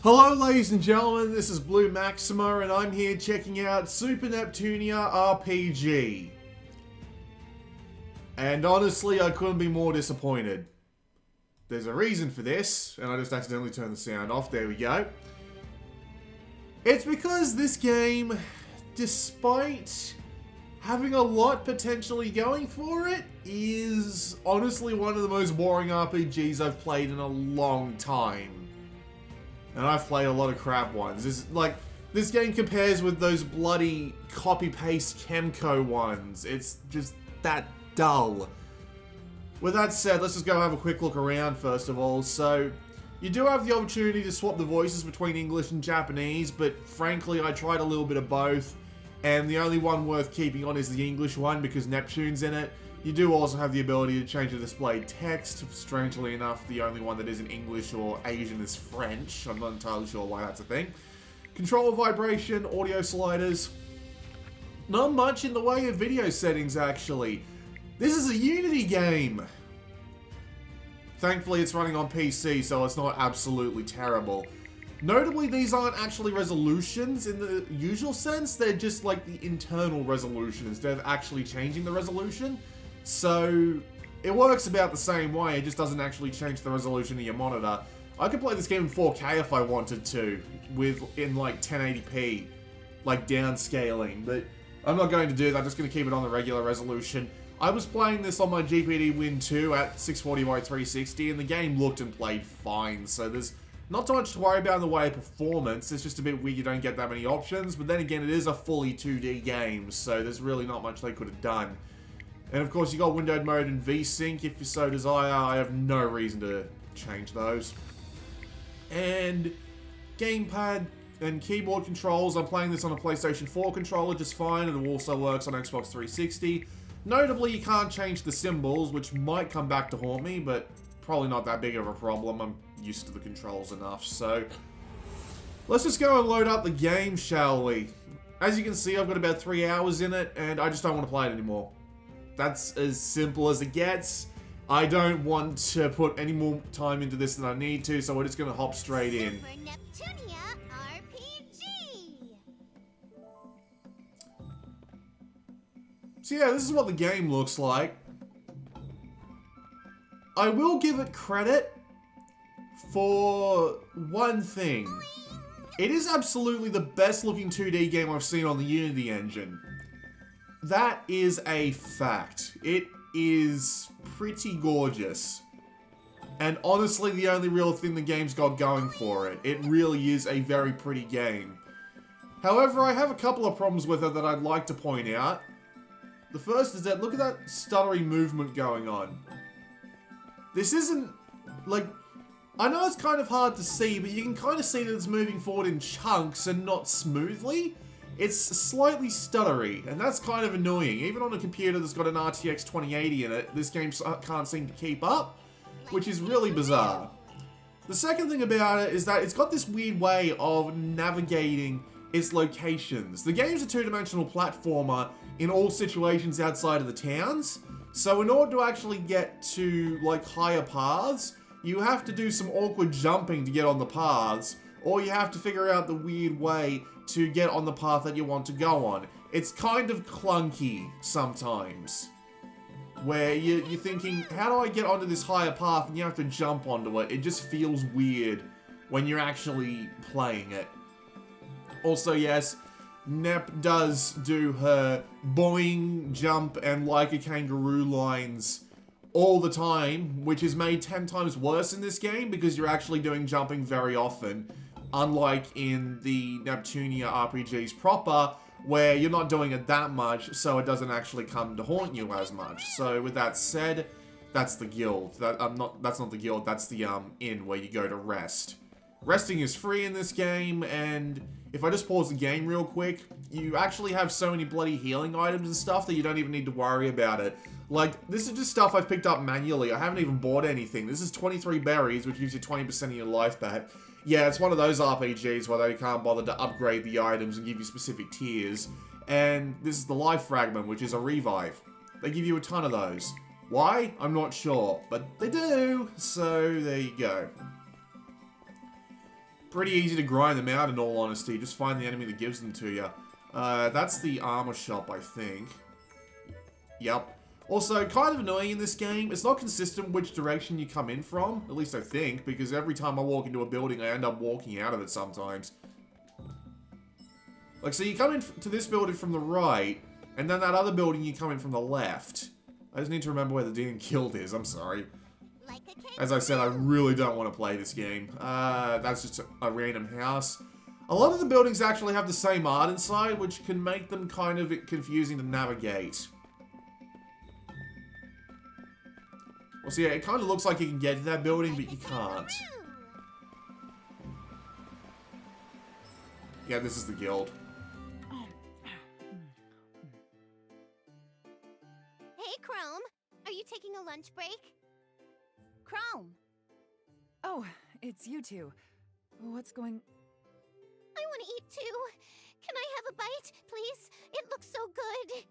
Hello ladies and gentlemen, this is Blue Maxima and I'm here checking out Super Neptunia RPG. And honestly, I couldn't be more disappointed. There's a reason for this, and I just accidentally turned the sound off, there we go. It's because this game, despite having a lot potentially going for it, is honestly one of the most boring RPGs I've played in a long time. And I've played a lot of crap ones. This game compares with those bloody copy-paste Chemco ones. It's just that dull. With that said, let's just go have a quick look around first of all. So, you do have the opportunity to swap the voices between English and Japanese, but frankly I tried a little bit of both. And the only one worth keeping on is the English one because Neptune's in it. You do also have the ability to change the displayed text. Strangely enough, the only one that isn't English or Asian is French. I'm not entirely sure why that's a thing. Controller vibration, audio sliders. Not much in the way of video settings, actually. This is a Unity game. Thankfully, it's running on PC, so it's not absolutely terrible. Notably, these aren't actually resolutions in the usual sense. They're just like the internal resolution instead of actually changing the resolution. So, it works about the same way, it just doesn't actually change the resolution of your monitor. I could play this game in 4K if I wanted to, in like 1080p, like downscaling, but I'm not going to do that, I'm just going to keep it on the regular resolution. I was playing this on my GPD Win 2 at 640x360, and the game looked and played fine, so there's not too much to worry about in the way of performance. It's just a bit weird you don't get that many options, but then again, it is a fully 2D game, so there's really not much they could have done. And of course, you got windowed mode and VSync if you so desire. I have no reason to change those. And gamepad and keyboard controls. I'm playing this on a PlayStation 4 controller just fine, and it also works on Xbox 360. Notably, you can't change the symbols, which might come back to haunt me, but probably not that big of a problem. I'm used to the controls enough, so let's just go and load up the game, shall we? As you can see, I've got about 3 hours in it, and I just don't want to play it anymore. That's as simple as it gets. I don't want to put any more time into this than I need to, so we're just going to hop straight in. Super Neptunia RPG. So yeah, this is what the game looks like. I will give it credit for one thing. It is absolutely the best looking 2D game I've seen on the Unity engine. That is a fact. It is pretty gorgeous. And honestly, the only real thing the game's got going for it. It really is a very pretty game. However, I have a couple of problems with it that I'd like to point out. The first is that look at that stuttery movement going on. This isn't, like, I know it's kind of hard to see, but you can kind of see that it's moving forward in chunks and not smoothly. It's slightly stuttery, and that's kind of annoying. Even on a computer that's got an RTX 2080 in it, this game can't seem to keep up, which is really bizarre. The second thing about it is that it's got this weird way of navigating its locations. The game's a two-dimensional platformer in all situations outside of the towns, so in order to actually get to, like, higher paths, you have to do some awkward jumping to get on the paths, or you have to figure out the weird way to get on the path that you want to go on. It's kind of clunky sometimes, where you're thinking, how do I get onto this higher path, and you have to jump onto it. It just feels weird when you're actually playing it. Also, yes, Nep does do her boing, jump, and like a kangaroo lines all the time, which is made 10 times worse in this game because you're actually doing jumping very often. Unlike in the Neptunia RPGs proper, where you're not doing it that much, so it doesn't actually come to haunt you as much. So with that said, that's the guild. That's not the guild, that's the inn where you go to rest. Resting is free in this game, and if I just pause the game real quick, you actually have so many bloody healing items and stuff that you don't even need to worry about it. Like, this is just stuff I've picked up manually. I haven't even bought anything. This is 23 berries, which gives you 20% of your life back. Yeah, it's one of those RPGs where they can't bother to upgrade the items and give you specific tiers. And this is the life fragment, which is a revive. They give you a ton of those. Why? I'm not sure, but they do. So, there you go. pretty easy to grind them out, in all honesty. Just find the enemy that gives them to you. That's the armor shop, I think. Yep. Also, kind of annoying in this game, it's not consistent which direction you come in from, at least I think, because every time I walk into a building, I end up walking out of it sometimes. Like, so you come into this building from the right, and then that other building you come in from the left. I just need to remember where the Demon Guild is, I'm sorry. Like a king. As I said, I really don't want to play this game. That's just a random house. A lot of the buildings actually have the same art inside, which can make them kind of confusing to navigate. Well, so yeah, it kind of looks like you can get to that building, but you can't. Yeah, this is the guild. Hey, Chrome. Are you taking a lunch break? Chrome! Oh, it's you two. What's going... I want to eat too. Can I have a bite, please? It looks so good.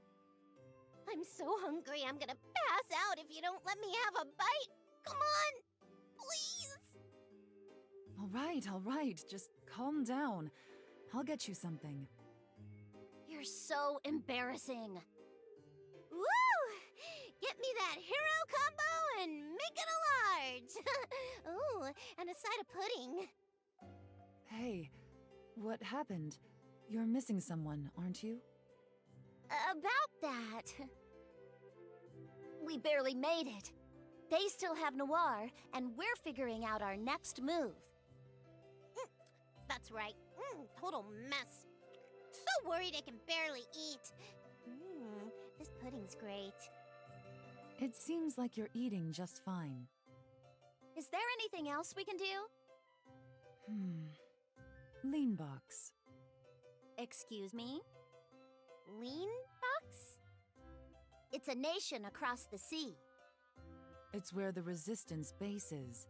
I'm so hungry, I'm gonna pass out if you don't let me have a bite. Come on, please. All right. Just calm down. I'll get you something. You're so embarrassing. Woo! Get me that hero combo and make it a large. Ooh, and a side of pudding. Hey, what happened? You're missing someone, aren't you? About that. We barely made it. They still have Noir, and we're figuring out our next move. That's right. Total mess. So worried I can barely eat. This pudding's great. It seems like you're eating just fine. Is there anything else we can do? Lean box. Excuse me? Lean Box? It's a nation across the sea. It's where the Resistance base is.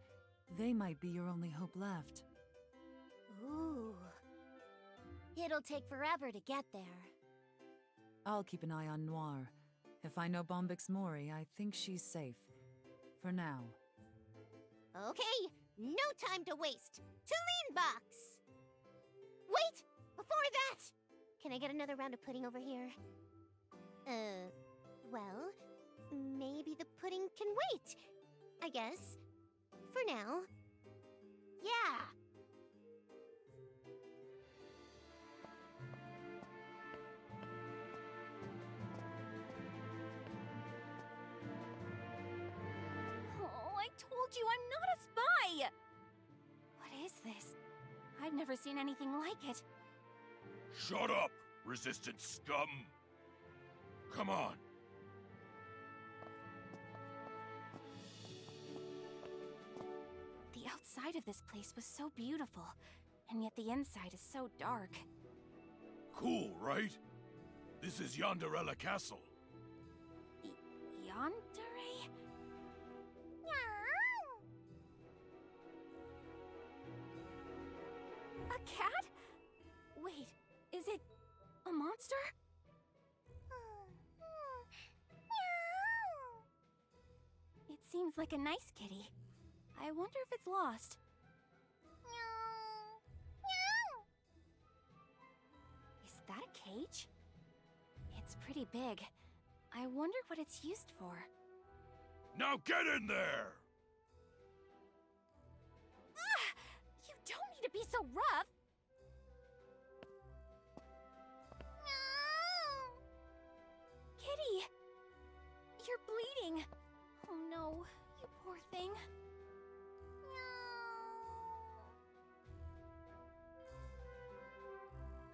They might be your only hope left. Ooh. It'll take forever to get there. I'll keep an eye on Noir. If I know Bombix Mori, I think she's safe. For now. Okay, no time to waste. To Lean Box! Wait! Before that! Can I get another round of pudding over here? Well, maybe the pudding can wait. I guess. For now. Yeah! Oh, I told you I'm not a spy! What is this? I've never seen anything like it. Shut up, resistance scum! Come on. The outside of this place was so beautiful, and yet the inside is so dark. Cool, right? This is Yonderella Castle. Yandere? A cat? Wait, is it a monster? It seems like a nice kitty. I wonder if it's lost. Is that a cage? It's pretty big. I wonder what it's used for. Now get in there! You don't need to be so rough! Kitty! You're bleeding! Oh no, you poor thing.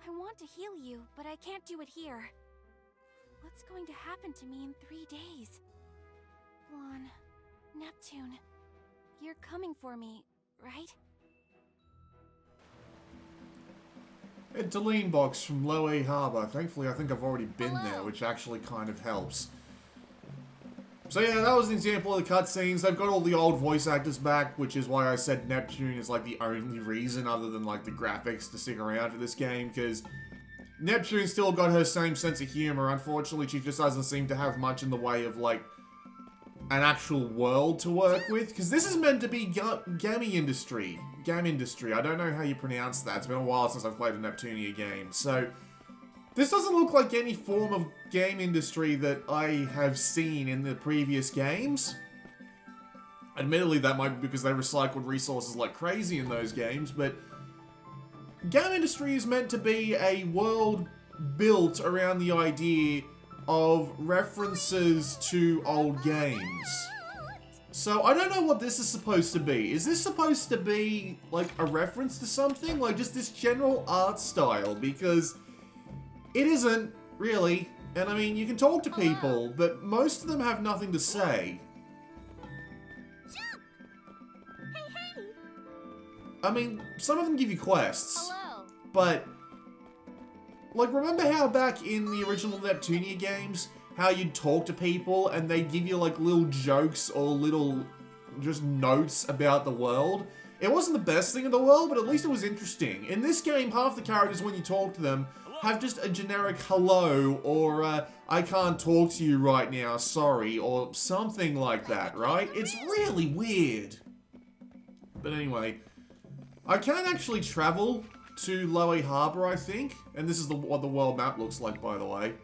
I want to heal you, but I can't do it here. What's going to happen to me in 3 days? Juan, Neptune, you're coming for me, right? Head to Lean Box from Loe Harbor. Thankfully, I think I've already been there, which actually kind of helps. So yeah, that was an example of the cutscenes. They've got all the old voice actors back, which is why I said Neptune is like the only reason other than like the graphics to stick around for this game, because Neptune still got her same sense of humor. Unfortunately, she just doesn't seem to have much in the way of like an actual world to work with, because this is meant to be game industry. I don't know how you pronounce that. It's been a while since I've played a Neptunia game. So, this doesn't look like any form of game industry that I have seen in the previous games. Admittedly, that might be because they recycled resources like crazy in those games, but game industry is meant to be a world built around the idea of references to old games. So, I don't know what this is supposed to be. Is this supposed to be, like, a reference to something? Like, just this general art style? Because it isn't, really. And, I mean, you can talk to people, but most of them have nothing to say. I mean, some of them give you quests. Hello. But, like, remember how back in the original Neptunia games, how you'd talk to people and they'd give you, like, little jokes or little just notes about the world? It wasn't the best thing in the world, but at least it was interesting. In this game, half the characters, when you talk to them, have just a generic hello, or, I can't talk to you right now, sorry, or something like that, right? It's really weird. But anyway, I can actually travel to Lowe Harbor, I think. And this is what the world map looks like, by the way.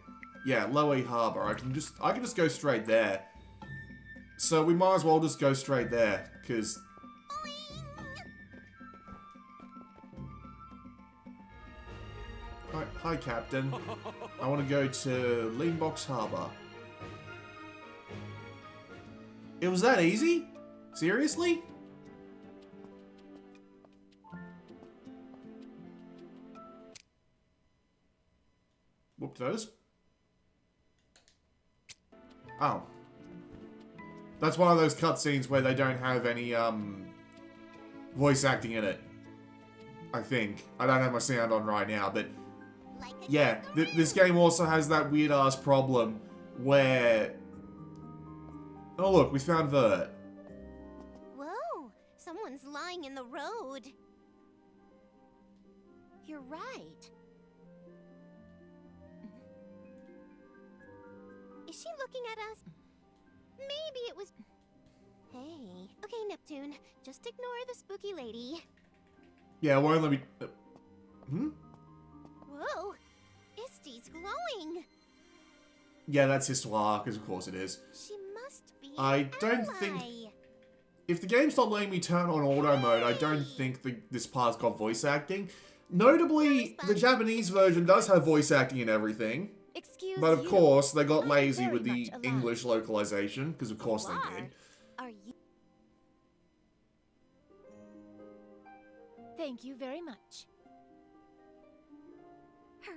Yeah, Lowe Harbor. I can just go straight there. So we might as well just go straight there, because... Hi, Captain. I want to go to Leanbox Harbor. It was that easy? Seriously? Whoop-toes. Oh. That's one of those cutscenes where they don't have any, voice acting in it. I think. I don't have my sound on right now, but... yeah, this game also has that weird-ass problem where... oh, look, we found Vert. Whoa, someone's lying in the road. You're right. Is she looking at us? Maybe it was... Hey. Okay, Neptune. Just ignore the spooky lady. Yeah, it won't let me... Whoa. Isty's glowing. Yeah, that's Histoire, because of course it is. She must be I an don't ally. think... if the game's not letting me turn on auto mode, I don't think this part's got voice acting. Notably, the Japanese version does have voice acting and everything. Excuse But of you. course, they got I'm lazy very with the much alive. English localization, because of course they did. Are you? Thank you very much. Her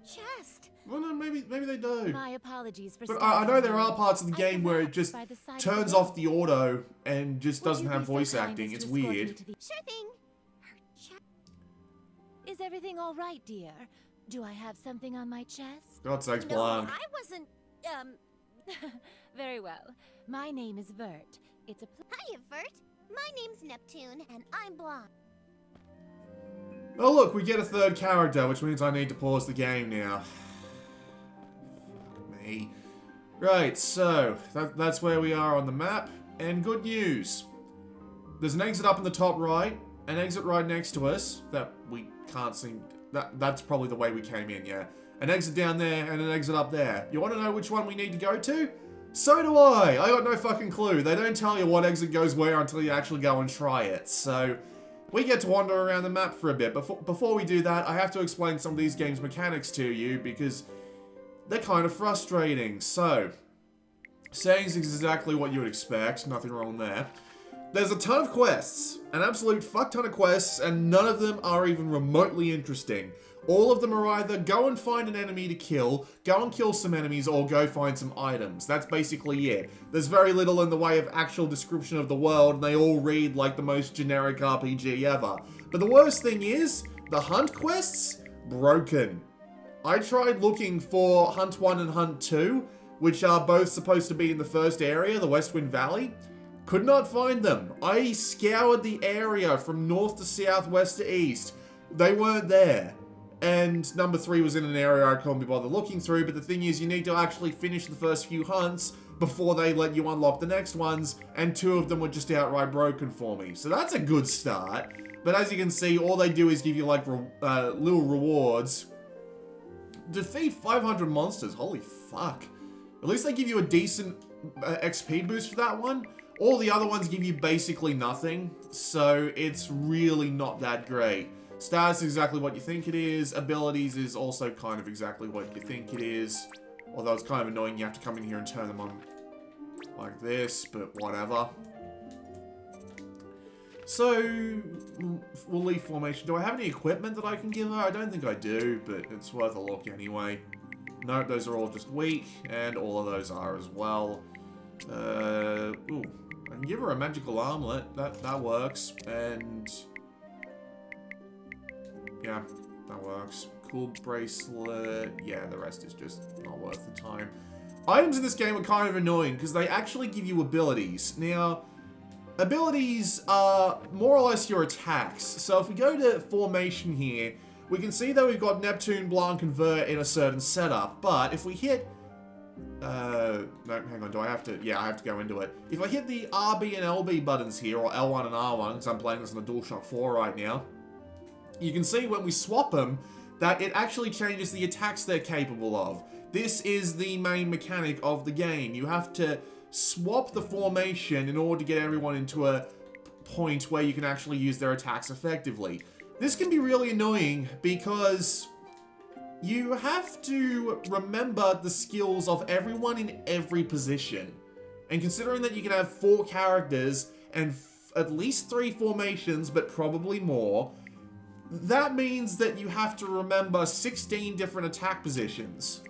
chest. Well, no, maybe they do. My apologies for But I know there are parts of the I game where it collapsed just by the side of turns the road. off the auto and just Would doesn't you have be so voice kind acting. as It's to escort me weird. to the- Sure thing. Her chest. Is everything all right, dear? Do I have something on my chest? God sakes, No, Blanc. I wasn't. Very well. My name is Vert. It's a Hiya, Vert. My name's Neptune, and I'm blonde. Oh look, we get a third character, which means I need to pause the game now. Fuck me. Right, so, that's where we are on the map, and good news. There's an exit up in the top right, an exit right next to us, that we can't seem... That's probably the way we came in, yeah. An exit down there, and an exit up there. You want to know which one we need to go to? So do I! I got no fucking clue. They don't tell you what exit goes where until you actually go and try it, so... we get to wander around the map for a bit. Before we do that, I have to explain some of these games' mechanics to you, because they're kind of frustrating. So, settings is exactly what you would expect, nothing wrong there. There's a ton of quests, an absolute fuck ton of quests, and none of them are even remotely interesting. All of them are either go and find an enemy to kill, go and kill some enemies, or go find some items. That's basically it. There's very little in the way of actual description of the world, and they all read like the most generic RPG ever. But the worst thing is, the hunt quests? Broken. I tried looking for Hunt 1 and Hunt 2, which are both supposed to be in the first area, the Westwind Valley. Could not find them. I scoured the area from north to south, west to east. They weren't there. And number 3 was in an area I couldn't be bothered looking through, but the thing is, you need to actually finish the first few hunts before they let you unlock the next ones, and 2 of them were just outright broken for me. So that's a good start. But as you can see, all they do is give you like little rewards. Defeat 500 monsters, holy fuck. At least they give you a decent XP boost for that one. All the other ones give you basically nothing, so it's really not that great. Status is exactly what you think it is. Abilities is also kind of exactly what you think it is. Although it's kind of annoying, you have to come in here and turn them on like this, but whatever. So, we'll leave formation. Do I have any equipment that I can give her? I don't think I do, but it's worth a look anyway. Nope, those are all just weak, and all of those are as well. Ooh, I can give her a magical armlet. That works, and yeah, that works. Cool bracelet. Yeah, the rest is just not worth the time. Items in this game are kind of annoying because they actually give you abilities. Now, abilities are more or less your attacks. So if we go to formation here, we can see that we've got Neptune, Blanc, and Vert in a certain setup. But if we hit... no, hang on, do I have to... Yeah, I have to go into it. If I hit the RB and LB buttons here, or L1 and R1, because I'm playing this on a DualShock 4 right now, you can see when we swap them, that it actually changes the attacks they're capable of. This is the main mechanic of the game. You have to swap the formation in order to get everyone into a point where you can actually use their attacks effectively. This can be really annoying because you have to remember the skills of everyone in every position. And considering that you can have 4 characters and at least 3 formations, but probably more, that means that you have to remember 16 different attack positions.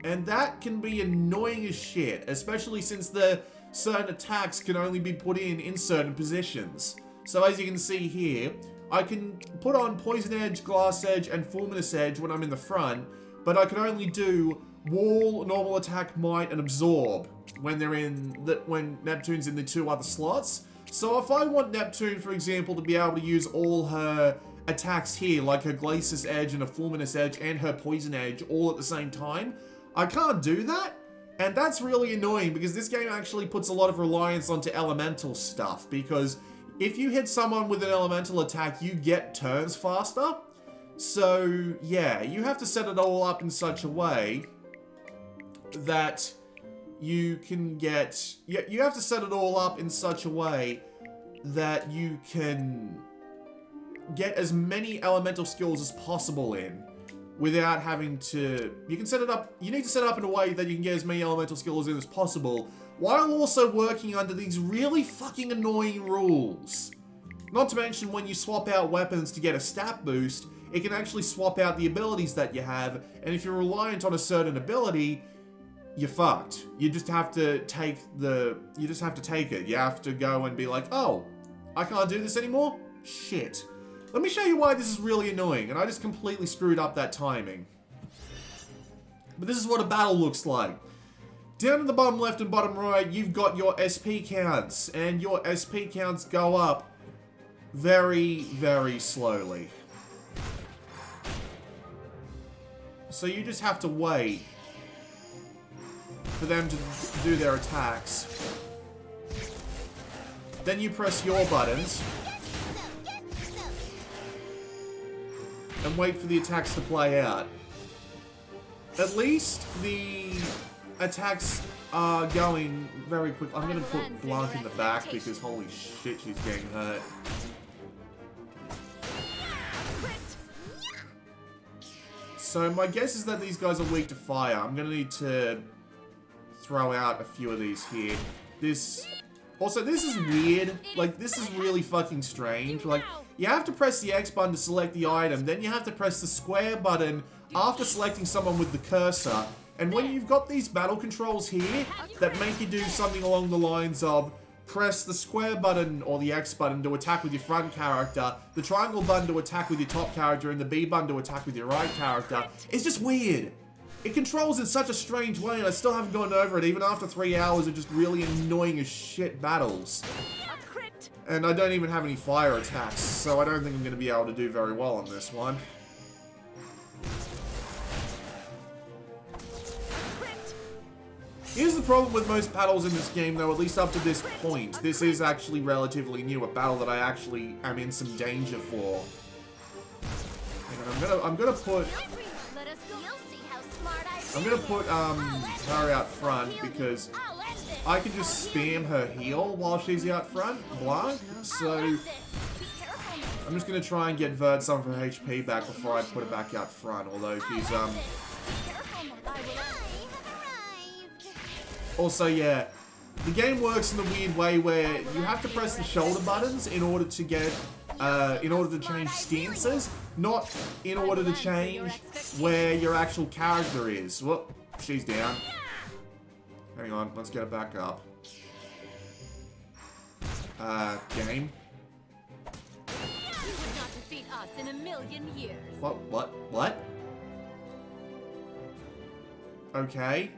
And that can be annoying as shit, especially since the certain attacks can only be put in certain positions. So as you can see here, I can put on Poison Edge, Glass Edge, and Fulminous Edge when I'm in the front, but I can only do Wall, Normal Attack, Might, and Absorb when they're when Neptune's in the 2 other slots. So if I want Neptune, for example, to be able to use all her attacks here, like her Glacis Edge and a Fulminous Edge and her Poison Edge all at the same time, I can't do that. And that's really annoying because this game actually puts a lot of reliance onto elemental stuff, because if you hit someone with an elemental attack, you get turns faster. So yeah, you have to set it all up in such a way that you can get... You have to set it all up in such a way that you can get as many elemental skills as possible in without having to... You can set it up... You need to set it up in a way that you can get as many elemental skills in as possible while also working under these really fucking annoying rules. Not to mention, when you swap out weapons to get a stat boost, it can actually swap out the abilities that you have, and if you're reliant on a certain ability, you're fucked. You just have to take the... You just have to take it. You have to go and be like, oh, I can't do this anymore? Shit. Let me show you why this is really annoying, and I just completely screwed up that timing. But this is what a battle looks like. Down in the bottom left and bottom right, you've got your SP counts, and your SP counts go up very, very slowly. So you just have to wait for them to do their attacks. Then you press your buttons and wait for the attacks to play out. At least the attacks are going very quick. I'm gonna put Blanc in the back because holy shit, she's getting hurt. So my guess is that these guys are weak to fire. I'm gonna need to throw out a few of these here. Also, this is weird. Like, this is really fucking strange. Like, you have to press the X button to select the item, then you have to press the square button after selecting someone with the cursor. And when you've got these battle controls here that make you do something along the lines of press the square button or the X button to attack with your front character, the triangle button to attack with your top character, and the B button to attack with your right character, it's just weird. It controls in such a strange way, and I still haven't gotten over it, even after 3 hours of just really annoying as shit battles. And I don't even have any fire attacks, so I don't think I'm going to be able to do very well on this one. Here's the problem with most battles in this game, though, at least up to this point. This is actually relatively new, a battle that I actually am in some danger for. Hang on, I'm gonna put... Let us go. You'll see how smart I I'm gonna put, her out front, because I'll end this. I can just spam her heal while she's out front, blank, so... Be careful. I'm just gonna try and get Vert some of her HP back before I put her back out front, although she's, Be careful. I will have arrived. Also, yeah, the game works in a weird way where you have to press the shoulder buttons in order to get, in order to change stances, not in order to change where your actual character is. Whoop, she's down. Hang on, let's get her back up. Game. You would not defeat us in a million years. What? Okay.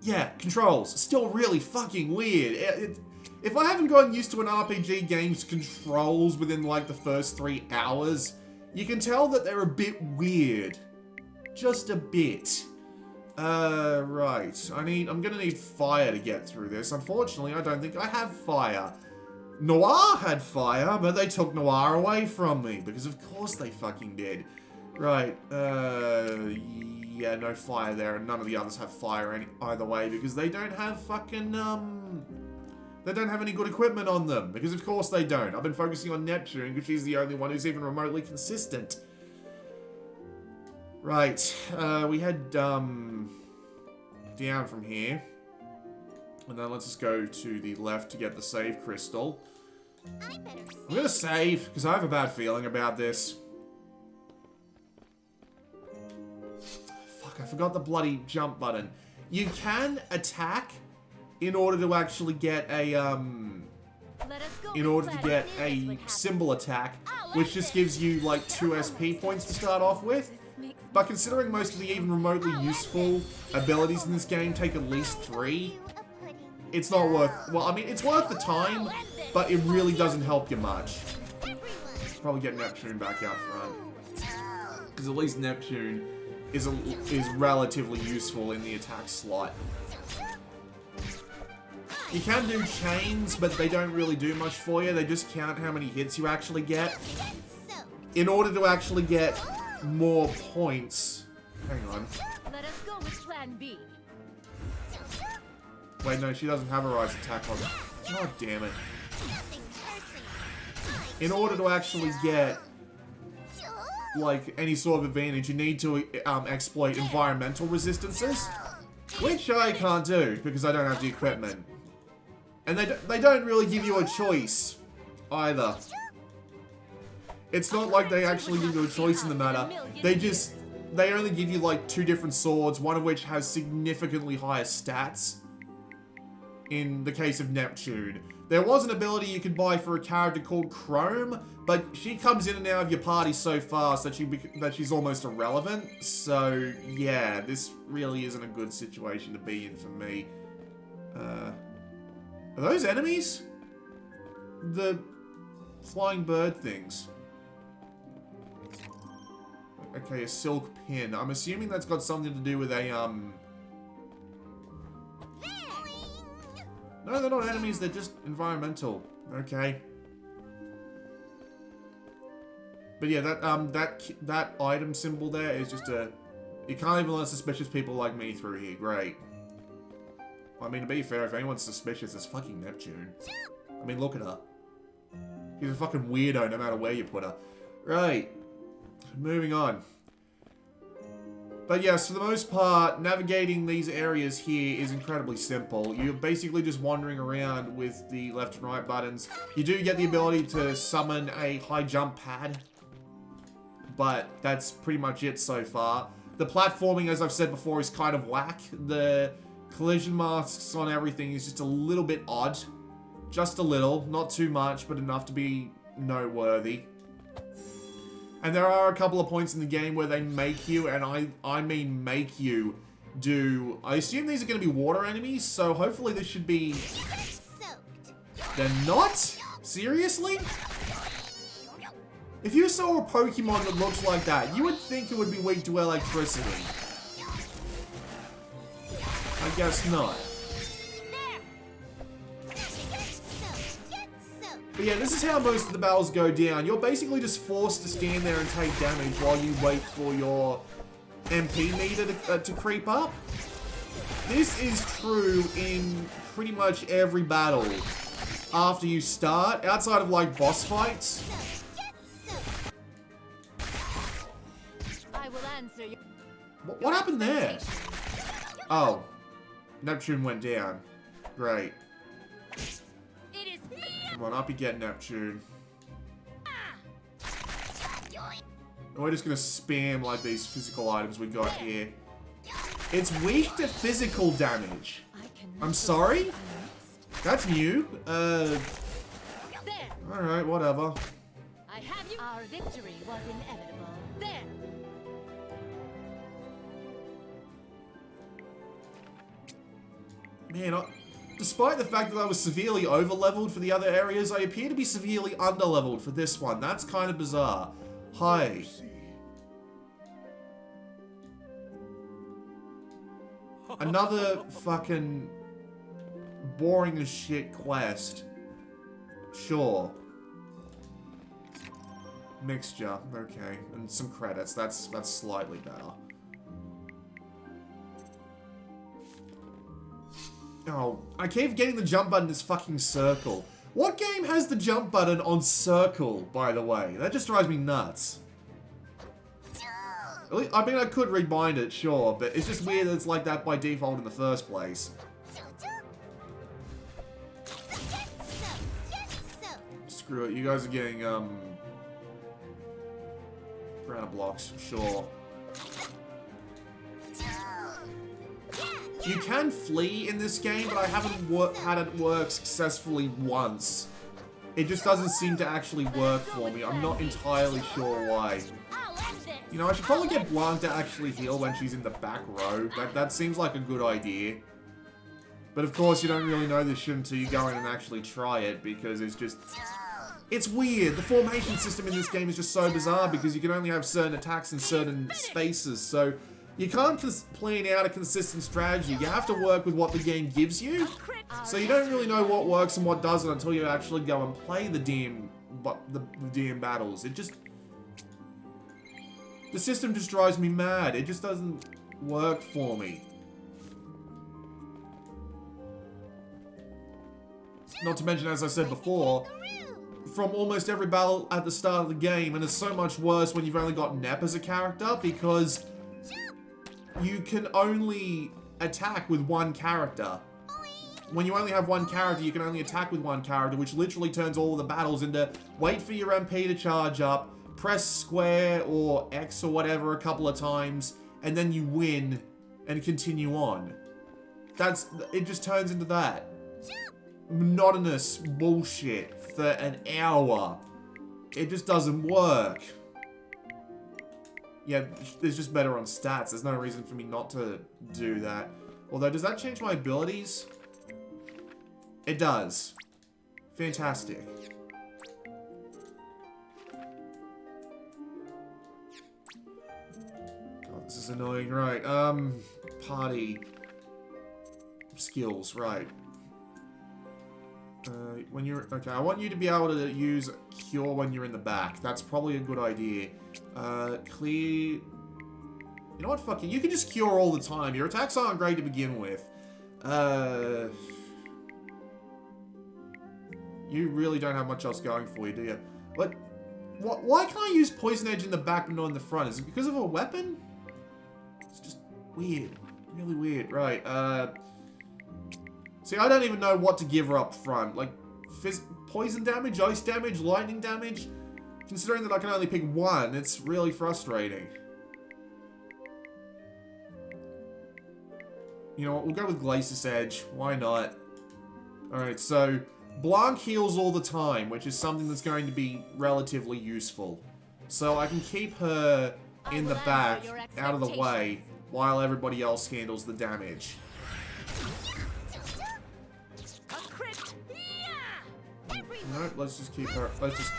Yeah, controls. Still really fucking weird. If I haven't gotten used to an RPG game's controls within like the first 3 hours, you can tell that they're a bit weird. Just a bit. Right. I'm gonna need fire to get through this. Unfortunately, I don't think I have fire. Noir had fire, but they took Noir away from me, because of course they fucking did. Right, yeah, no fire there, and none of the others have fire either way, because they don't have fucking, they don't have any good equipment on them, because of course they don't. I've been focusing on Neptune, because she's the only one who's even remotely consistent. Right, we head, down from here. And then let's just go to the left to get the save crystal. I'm gonna save, because I have a bad feeling about this. Fuck, I forgot the bloody jump button. You can attack in order to actually get a, symbol attack, which just gives you, like, 2 SP points to start off with. But considering most of the even remotely useful abilities in this game take at least 3, it's not worth... Well, I mean, it's worth the time, but it really doesn't help you much. Probably get Neptune back out front. Because at least Neptune is relatively useful in the attack slot. You can do chains, but they don't really do much for you. They just count how many hits you actually get. In order to actually get more points... Hang on. Let us go with plan B. Wait, no, she doesn't have a rise attack on. God damn it. In order to actually get, like, any sort of advantage, you need to exploit environmental resistances, which I can't do, because I don't have the equipment. And they don't really give you a choice, either. It's not like they actually give you a choice in the matter. They only give you, like, 2 different swords, one of which has significantly higher stats. In the case of Neptune. There was an ability you could buy for a character called Chrome, but she comes in and out of your party so fast that she's almost irrelevant. So, yeah, this really isn't a good situation to be in for me. Are those enemies? The flying bird things. Okay, a silk pin. I'm assuming that's got something to do with a, No, they're not enemies, they're just environmental. Okay. But yeah, that item symbol there is just a... You can't even let suspicious people like me through here. Great. Well, I mean, to be fair, if anyone's suspicious, it's fucking Neptune. I mean, look at her. She's a fucking weirdo no matter where you put her. Right. Moving on. But yes, for the most part, navigating these areas here is incredibly simple. You're basically just wandering around with the left and right buttons. You do get the ability to summon a high jump pad, but that's pretty much it so far. The platforming, as I've said before, is kind of whack. The collision masks on everything is just a little bit odd. Just a little, not too much, but enough to be noteworthy. And there are a couple of points in the game where they make you, and I mean make you, do... I assume these are going to be water enemies, so hopefully this should be... They're not? Seriously? If you saw a Pokemon that looks like that, you would think it would be weak to electricity. guess not. But yeah, this is how most of the battles go down. You're basically just forced to stand there and take damage while you wait for your MP meter to creep up. This is true in pretty much every battle after you start, outside of like boss fights. I will answer you. What happened there? Oh, Neptune went down. Great. It is Come on, up you get, Neptune. We're just gonna spam like these physical items we got here. It's weak to physical damage. I'm sorry? That's new. Alright, whatever. I have you. Our victory was inevitable. There. Man, despite the fact that I was severely over-leveled for the other areas, I appear to be severely under-leveled for this one. That's kind of bizarre. Hi. Another fucking boring as shit quest. Sure. Mixture, okay. And some credits, that's slightly better. Oh, I keep getting the jump button as fucking circle. What game has the jump button on circle, by the way? That just drives me nuts. I mean, I could rebind it, sure, but it's just weird that it's like that by default in the first place. Screw it, you guys are getting, ground blocks, sure. You can flee in this game, but I haven't had it work successfully once. It just doesn't seem to actually work for me. I'm not entirely sure why. You know, I should probably get Blanc to actually heal when she's in the back row. That seems like a good idea. But of course, you don't really know this shit until you go in and actually try it, because it's just... It's weird. The formation system in this game is just so bizarre, because you can only have certain attacks in certain spaces, so... You can't plan out a consistent strategy. You have to work with what the game gives you. So you don't really know what works and what doesn't until you actually go and play the DM battles. It just... The system just drives me mad. It just doesn't work for me. Not to mention, as I said before, from almost every battle at the start of the game, and it's so much worse when you've only got Nep as a character, because you can only attack with one character. When you only have one character, you can only attack with one character, which literally turns all the battles into wait for your MP to charge up, press square or X or whatever a couple of times, and then you win and continue on. It just turns into that. Monotonous bullshit for an hour. It just doesn't work. Yeah, it's just better on stats. There's no reason for me not to do that. Although, does that change my abilities? It does. Fantastic. God, this is annoying. Right, party. Skills, right. When you're... Okay, I want you to be able to use Cure when you're in the back. That's probably a good idea. Clear... You know what? Fuck it. You can just Cure all the time. Your attacks aren't great to begin with. You really don't have much else going for you, do you? But... Why can't I use Poison Edge in the back but not in the front? Is it because of a weapon? It's just weird. Really weird. Right, See, I don't even know what to give her up front. Like, poison damage, ice damage, lightning damage? Considering that I can only pick one, it's really frustrating. You know what, we'll go with Glacis Edge. Why not? Alright, so... Blanc heals all the time, which is something that's going to be relatively useful. So I can keep her in the back, out of the way, while everybody else handles the damage. No, let's just keep her. Let's just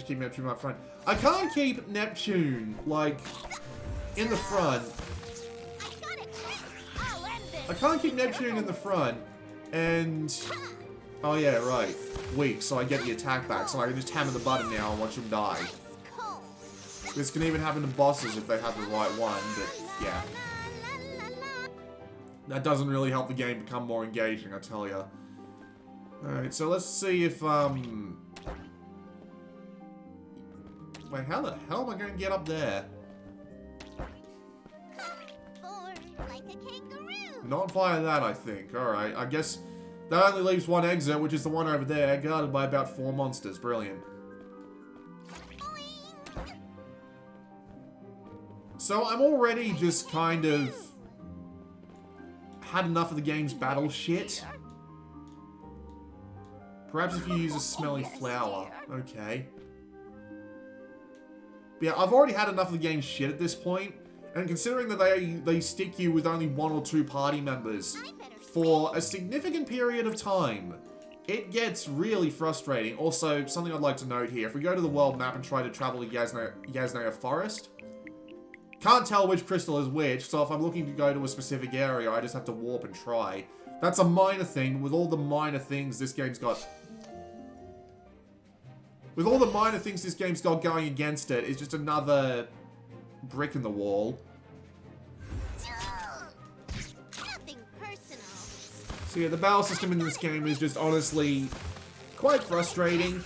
keep Neptune up front. I can't keep Neptune, like, in the front. I can't keep Neptune in the front, and... Oh yeah, right. Weak, so I get the attack back, so I can just hammer the button now and watch him die. This can even happen to bosses if they have the right one, but yeah. That doesn't really help the game become more engaging, I tell ya. Alright, so let's see if, Wait, how the hell am I going to get up there? Or like a kangaroo. Not via that, I think. Alright, I guess that only leaves one exit, which is the one over there, guarded by about 4 monsters. Brilliant. So I'm already just kind of had enough of the game's battle shit. Perhaps if you use a smelly flower. Okay. But yeah, I've already had enough of the game's shit at this point, and considering that they stick you with only 1 or 2 party members for a significant period of time, it gets really frustrating. Also, something I'd like to note here, if we go to the world map and try to travel to Yasnaya Forest, can't tell which crystal is which, so if I'm looking to go to a specific area, I just have to warp and try. That's a minor thing, but with all the minor things this game's got... With all the minor things this game's got going against it, it's just another brick in the wall. Nothing personal. So yeah, the battle system in this game is just honestly quite frustrating.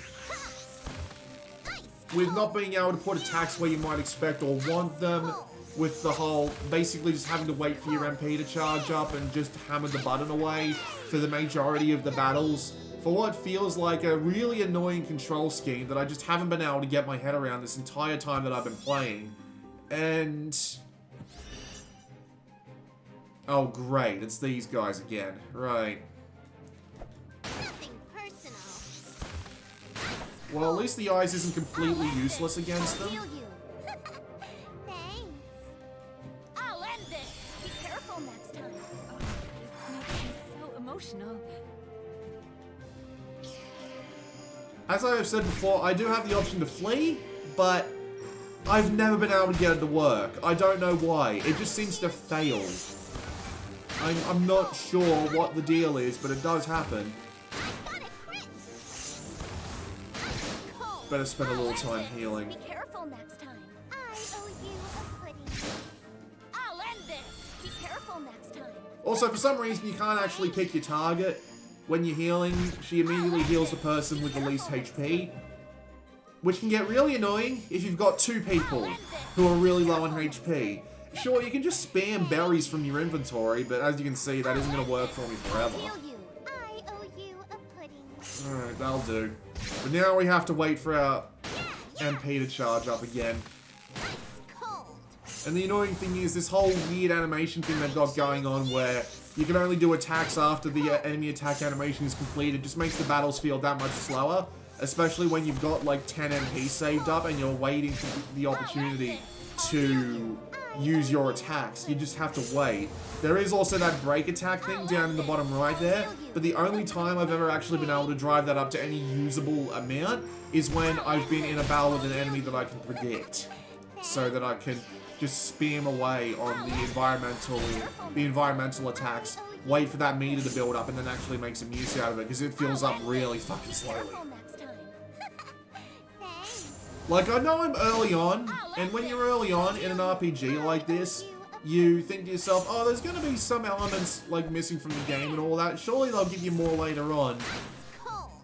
With not being able to put attacks where you might expect or want them, with the whole basically just having to wait for your MP to charge up and just hammer the button away for the majority of the battles, for what feels like a really annoying control scheme that I just haven't been able to get my head around this entire time that I've been playing. And... oh great, it's these guys again. Right. Nothing personal. Well, at least the ice isn't completely useless against them. Heal you. Thanks. I'll end this! Be careful next time. Oh, this makes me so emotional. As I have said before, I do have the option to flee, but I've never been able to get it to work. I don't know why. It just seems to fail. I'm not sure what the deal is, but it does happen. Better spend a little time healing. Be careful next time. I owe you a pudding. I'll end this! Be careful next time. Also, for some reason, you can't actually pick your target. When you're healing, she immediately heals the person with the least HP. Which can get really annoying if you've got 2 people who are really low on HP. Sure, you can just spam berries from your inventory, but as you can see, that isn't going to work for me forever. Heal you. I owe you a pudding. Alright, that'll do. But now we have to wait for our MP to charge up again. Cold. And the annoying thing is this whole weird animation thing they've got going on where you can only do attacks after the enemy attack animation is completed just makes the battles feel that much slower. Especially when you've got like 10 MP saved up and you're waiting for the opportunity to use your attacks. You just have to wait. There is also that break attack thing down in the bottom right there, but the only time I've ever actually been able to drive that up to any usable amount is when I've been in a battle with an enemy that I can predict, so that I can just spam away on the environmental attacks, wait for that meter to build up, and then actually make some use out of it, because it fills up really fucking slowly. Like, I know I'm early on, and when you're early on in an RPG like this, you think to yourself, oh, there's gonna be some elements, like, missing from the game and all that. Surely they'll give you more later on.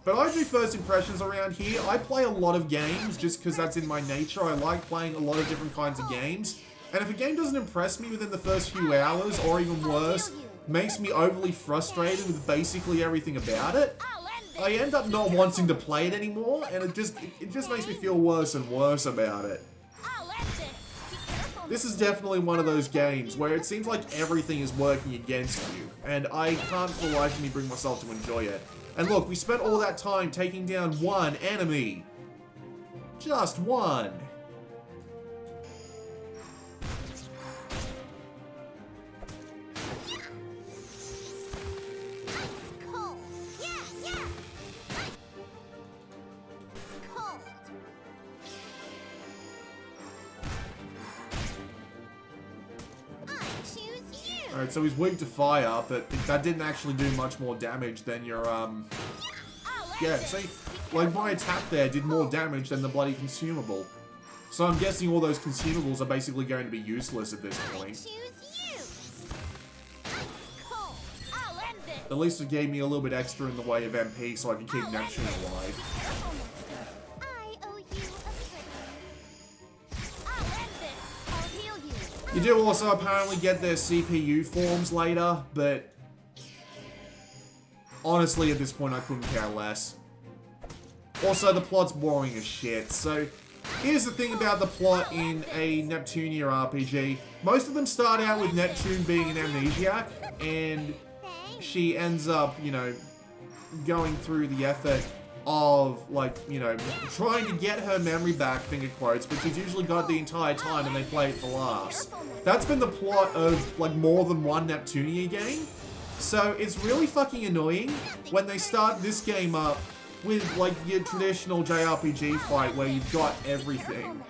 But I do first impressions around here. I play a lot of games just because that's in my nature. I like playing a lot of different kinds of games. And if a game doesn't impress me within the first few hours, or even worse, makes me overly frustrated with basically everything about it, I end up not wanting to play it anymore, and it just makes me feel worse and worse about it. This is definitely one of those games where it seems like everything is working against you, and I can't for the life of me bring myself to enjoy it. And look, we spent all that time taking down one enemy. Just one. Alright, so he's weak to fire, but that didn't actually do much more damage than your, yeah, see? Like, my attack there did more damage than the bloody consumable. So I'm guessing all those consumables are basically going to be useless at this point. Choose you. Cool. I'll end this. At least it gave me a little bit extra in the way of MP so I can keep Neptune alive. I owe you a pretty. I'll end this. I'll heal you. You do also apparently get their CPU forms later, but honestly at this point I couldn't care less. Also, the plot's boring as shit, so here's the thing about the plot in a Neptunia RPG. Most of them start out with Neptune being an amnesiac, and she ends up, you know, going through the effort of, like, you know, trying to get her memory back, finger quotes, but she's usually got it the entire time and they play it for laughs. That's been the plot of, like, more than one Neptunia game. So it's really fucking annoying when they start this game up with, like, your traditional JRPG fight where you've got everything.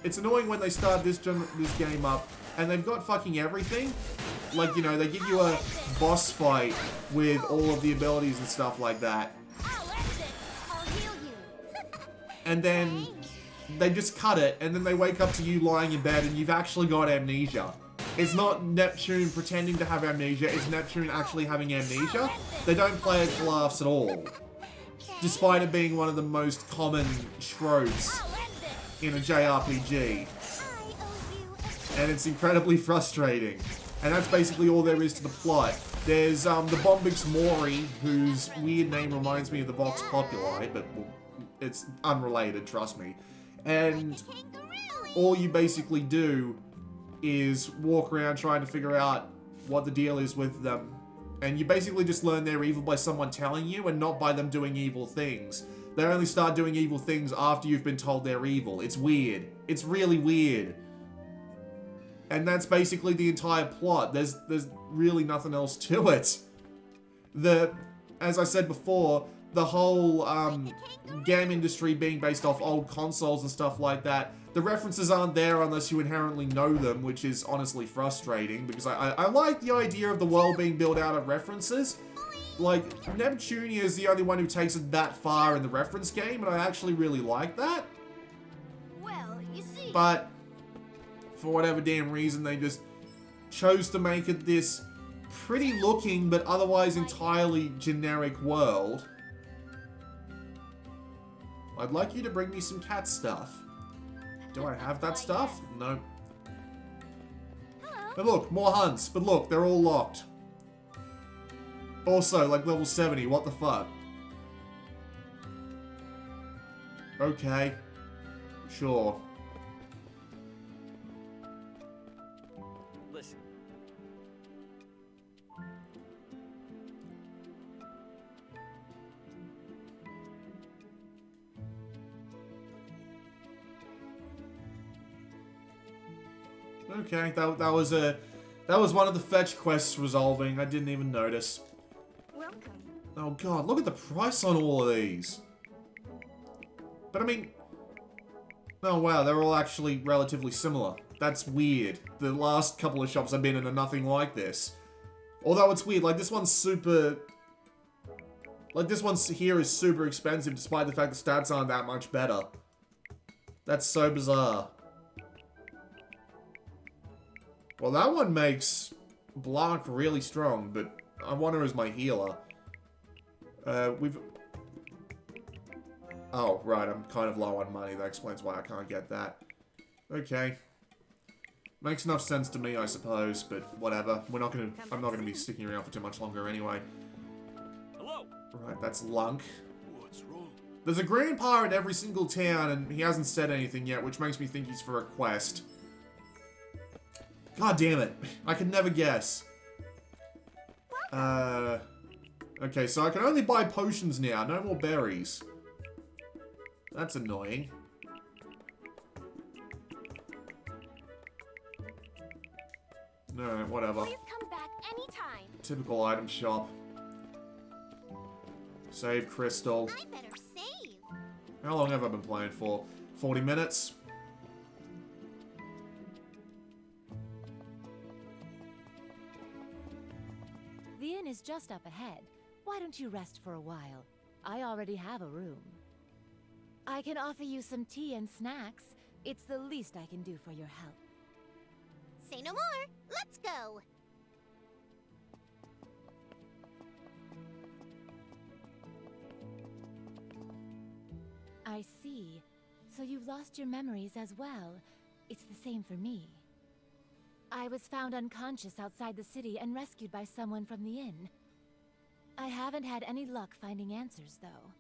It's annoying when they start this game up and they've got fucking everything. Like, you know, they give you a boss fight with all of the abilities and stuff like that. And then they just cut it and then they wake up to you lying in bed and you've actually got amnesia. It's not Neptune pretending to have amnesia, it's Neptune actually having amnesia. They don't play it for laughs at all. Despite it being one of the most common tropes in a JRPG. And it's incredibly frustrating. And that's basically all there is to the plot. There's the Bombix Mori, whose weird name reminds me of the Vox Populi, but well, it's unrelated, trust me. And all you basically do is walk around trying to figure out what the deal is with them. And you basically just learn they're evil by someone telling you and not by them doing evil things. They only start doing evil things after you've been told they're evil. It's weird. It's really weird. And that's basically the entire plot. There's really nothing else to it. As I said before, the whole game industry being based off old consoles and stuff like that, the references aren't there unless you inherently know them, which is honestly frustrating, because I like the idea of the world being built out of references. Like, Neptunia is the only one who takes it that far in the reference game, and I actually really like that. Well, you see. But for whatever damn reason, they just chose to make it this pretty looking but otherwise entirely generic world. I'd like you to bring me some cat stuff. Do I have that stuff? No. But look, more hunts. But look, they're all locked. Also, like level 70, what the fuck? Okay. Sure. Listen. Okay, that was one of the fetch quests resolving. I didn't even notice. Welcome. Oh god, look at the price on all of these. But I mean, oh wow, they're all actually relatively similar. That's weird. The last couple of shops I've been in are nothing like this. Although it's weird, like this one's super... Like this one here is super expensive despite the fact the stats aren't that much better. That's so bizarre. Well, that one makes Blanc really strong, but I want her as my healer. We've... Oh, right, I'm kind of low on money. That explains why I can't get that. Okay. Makes enough sense to me, I suppose, but whatever. I'm not gonna be sticking around for too much longer anyway. Hello. Right, that's Lunk. What's wrong? There's a grandpa in every single town, and he hasn't said anything yet, which makes me think he's for a quest. God damn it. I could never guess. Okay, so I can only buy potions now. No more berries. That's annoying. No, whatever. Please come back anytime. Typical item shop. Save crystal. I better save. How long have I been playing for? 40 minutes? is just up ahead. Why don't you rest for a while? I already have a room. I can offer you some tea and snacks. It's the least I can do for your help. Say no more. Let's go. I see. So you've lost your memories as well. It's the same for me. I was found unconscious outside the city and rescued by someone from the inn. I haven't had any luck finding answers, though.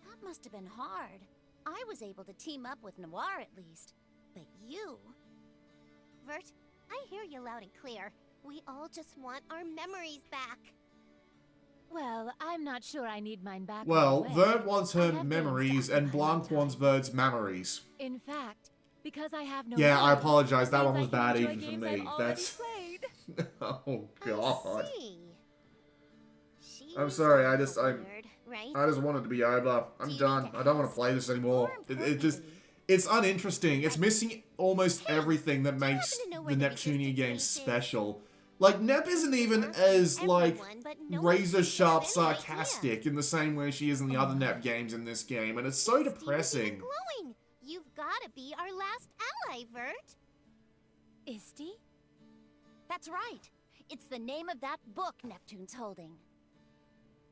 That must have been hard. I was able to team up with Noir at least. But you... Vert, I hear you loud and clear. We all just want our memories back. Well, I'm not sure I need mine back. Well, right away. Vert wants her I have memories, games to and occupy Blanc my time. wants Vert's memories. In fact, because I have no Yeah, I memories, apologize. That means one was I can bad enjoy even for games me. I've already That's... played. Oh, God. I see. I'm She's sorry, a I little just weird, right? just want it to be over. I'm Do you done. need to I don't want ask? to play this anymore. More It just... importantly, It's uninteresting. It's missing almost everything that makes happen to know the where the Neptunia resistance game base is? special. Like, Nep isn't even as, like, Everyone, but no one razor seems to have sharp any idea. sarcastic in the same way she is in the other Nep games in this game, and it's so Steve is even depressing. glowing. You've got to be our last ally, Vert. Isti? That's right. It's the name of that book Neptune's holding.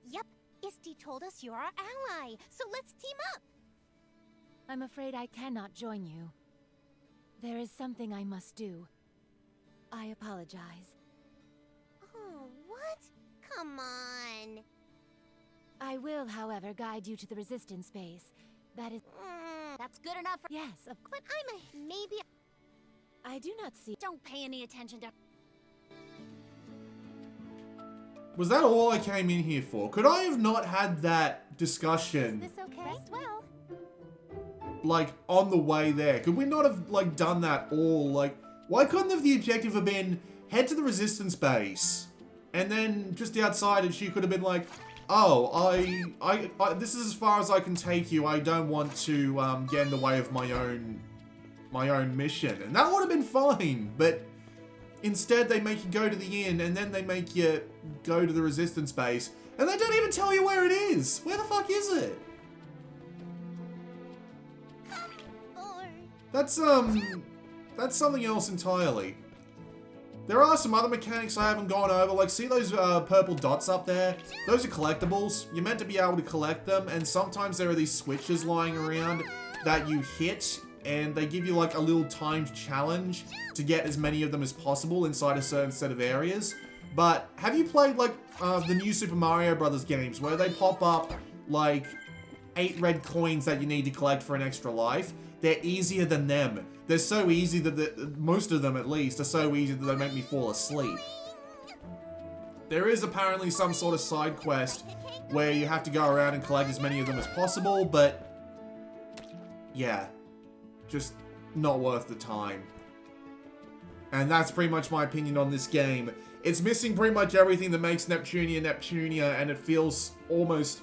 Yep, Isti told us you're our ally, so let's team up. I'm afraid I cannot join you. There is something I must do. I apologize. Oh, what? Come on. I will, however, guide you to the resistance base. That is... That's good enough for... Yes, of course. But I'm a... maybe... I do not see... Don't pay any attention to... Was that all I came in here for? Could I have not had that discussion, Is this okay? Rest well. like, on the way there? Could we not have, like, done that all? Like, why couldn't have the objective have been head to the resistance base, and then just outside it, she could have been like, oh, I this is as far as I can take you. I don't want to get in the way of my own mission, and that would have been fine. But instead, they make you go to the inn, and then they make you go to the resistance base, and they don't even tell you where it is. Where the fuck is it? Or... That's something else entirely. There are some other mechanics I haven't gone over, like, see those purple dots up there? Those are collectibles. You're meant to be able to collect them, and sometimes there are these switches lying around that you hit, and they give you, like, a little timed challenge to get as many of them as possible inside a certain set of areas. But have you played, like, the new Super Mario Brothers games, where they pop up, like, 8 red coins that you need to collect for an extra life? They're easier than them. They're so easy that most of them, at least, are so easy that they make me fall asleep. There is apparently some sort of side quest where you have to go around and collect as many of them as possible, but yeah, just not worth the time. And that's pretty much my opinion on this game. It's missing pretty much everything that makes Neptunia Neptunia, and it feels almost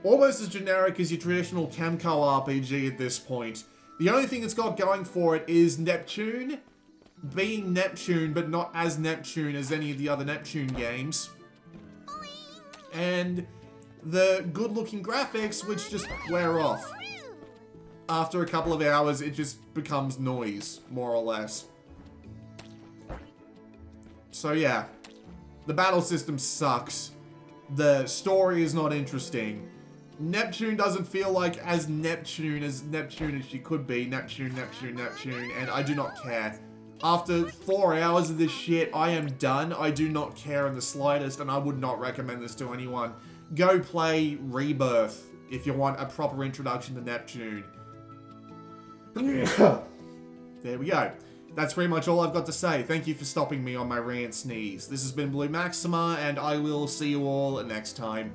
as generic as your traditional Chemco RPG at this point. The only thing it's got going for it is Neptune being Neptune, but not as Neptune as any of the other Neptune games. And the good-looking graphics, which just wear off. After a couple of hours, it just becomes noise, more or less. So yeah, the battle system sucks. The story is not interesting. Neptune doesn't feel like as Neptune as she could be. Neptune, and I do not care. After 4 hours of this shit, I am done. I do not care in the slightest, and I would not recommend this to anyone. Go play Rebirth if you want a proper introduction to Neptune. There we go. That's pretty much all I've got to say. Thank you for stopping me on my rant sneeze. This has been Blue Maxima, and I will see you all next time.